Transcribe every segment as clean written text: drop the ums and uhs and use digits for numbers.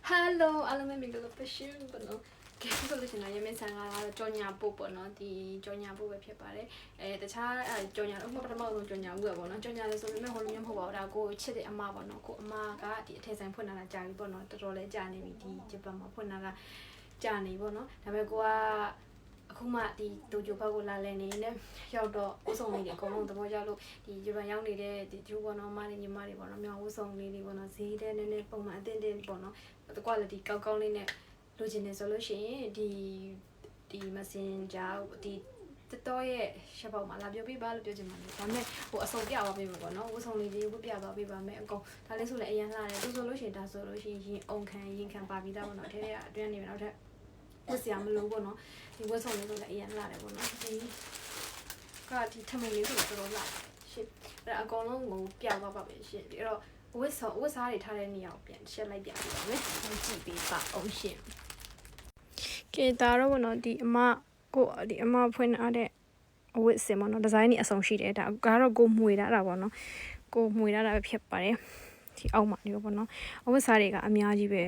Hello အားလုံးပဲမင်္ဂလာပါရှင်ပေါ့နော်ကဲဆိုလို့ရှိရင်ရမင်းဆန်ကတော့ကြော်ညာပို့ပေါ့နော်ဒီကြော်ညာပို့ပဲဖြစ်ပါတယ်တခြားကြော်ညာတော့ပထမဆုံးကြော်ညာဦးပဲပေါ့နော်ကြော်ညာလည်းဆိုပေမဲ့ဟိုလိုမျိုးမဟုတ်ပါဘူးဒါကိုချစ်တဲ့အမပေါ့နော်ကိုအမကဒီအထက်ဆိုင်ဖွင့်လာတာကြာပြီပေါ့နော်တော်တော်လေးကြာနေပြီဒီဂျပန်မှာဖွင့်လာတာကြာနေပေါ့နော်ဒါပေမဲ့ကိုကအခုမှဒီတိုဂျိုဘက်ကိုလာလဲနေနဲ့ရောက်တော့ဥဆောင်လေးတွေအကုန်လုံးသဘောကျလို့ဒီဂျပန်ရောက်နေတဲ့ဒီဂျိုးပေါ့နော်မလေးညီမတွေပေါ့နော်မြောင်ဥဆောင်လေးတွေပေါ့နော်ဈေးတဲ့နည်းနည်းပုံမှန်အတင်းတင်းပေါ့နော်quality ကောင်းကောင်းလေးနဲ့လိုချင်နေဆိုလို့ရှိရင်ဒီ messenger ဒီတော်ရဲ့ရှက်ပေါက်မှာလာပြောပြပါလို့ပြောချင်ပါတယ်ဒါပေမဲ့ဟိုအစုံပြသွားပေးမှာပေါ့နော်ဝတ်စုံလေးတွေဝတ်ပြသွားပေးပါမယ်အကုန်ဒါလေးဆိုလည်းအရင်လှတယ်သူဆိုလို့ရှိရင်ဒါဆိုလို့ရှိရင်ရင်ခံပါပြီးသားပေါ့နော်ထဲထဲအတွင်းနေမှာနောက်ထပ်ဝတ်စရာမလိုပေါ့နော်ဒီဝတ်စုံလေးဆိုလည်းအရင်လှတယ်ပေါ့နော်ဒီထမင်းလေးဆိုတော့တော်လှရှစ်အဲ့အကောင်လုံးကိုပြသွားပါပဲရှစ်အဲ့တော့ဝတ်စားတွေထားတဲ့နေရာကိုပြန်ရှက်လိုက်ပြပြပါမယ်။ကြည့်ပေးပါအောင်ရှင်။ကဲဒါတော့ဘောနော်ဒီအမဖွင့်ထားတဲ့အဝတ်စင်ပေါ့နော်ဒီဇိုင်းတွေအဆုံးရှိတယ်ဒါကတော့ကိုမှွေထားတာပေါ့နော်ကိုမှွေထားတာပဲဖြစ်ပါတယ်ဒီအောက်မှာလေးပေါ့နော်အဝတ်စားတွေကအများကြီးပဲ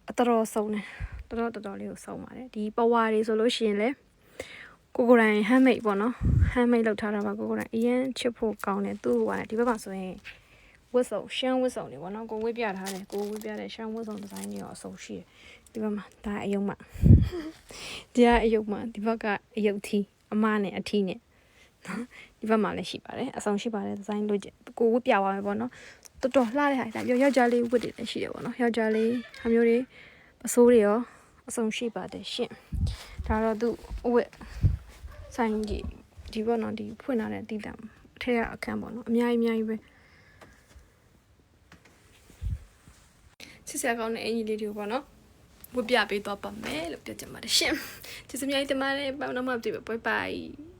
အတော်ဆုံးတယ်တော်လေးကိုဆုံးပါတယ်ဒီပဝါတွေဆိုလို့ရှိရင်လေကိုကိုယ်တိုင် handmade ပေါ့နော် handmade လုပ်ထားတာပါကိုကိုယ်တိုင်အရင်ချစ်ဖို့ကောင်းတယ်သူ့ဟိုကဒီဘက်မှာဆိုရင်ဝတ်စုံရှမ်းဝတ်စုံတွေပေါ့နော်ကိုဝတ်ပြထားတယ်ကိုဝတ်ပြတဲ့ရှမ်းဝတ်စုံဒီဇိုင်းတွေရောအစုံရှိတယ်ဒီဘက်မှာဒါအယုံမဒီကအယုံမဒီဘက်ကအယုတ်ထီအမနဲ့အထီနဲ့နော်ဒီဘက်မှာလည်းရှိပါတယ်အစုံရှိပါတယ်ဒီဇိုင်းလို့ကိုဝတ်ပြသွားမယ်ပေါ့နော်တော်တော်လှတဲ့ဟာဒါပြောယောက်ျားလေးဝတ်တွေလည်းရှိတယ်ပေါ့နော်ယောက်ျားလေးဟာမျိုးတွေပစိုးတွေရောအစုံရှိပါတယ်ရှင့်ဒါတော့သူအဝတ်ဆိုင်ကြီးဒီပေါ့နော်ဒီဖွင့်လာတဲ့အတီးတံအထက်ကအခန်းပေါ့နော်အများကြီးပဲစစ်စရာကောင်းတဲ့အင်ကြီးလေးတွေကိုပေါ့နော်ဝတ်ပြပေးတော့ပါမယ်လို့ပြောချင်ပါတယ်ရှင်ကျေးဇူးများတင်ပါတယ်ပေါ့နော်မတွေ့ပါ bye bye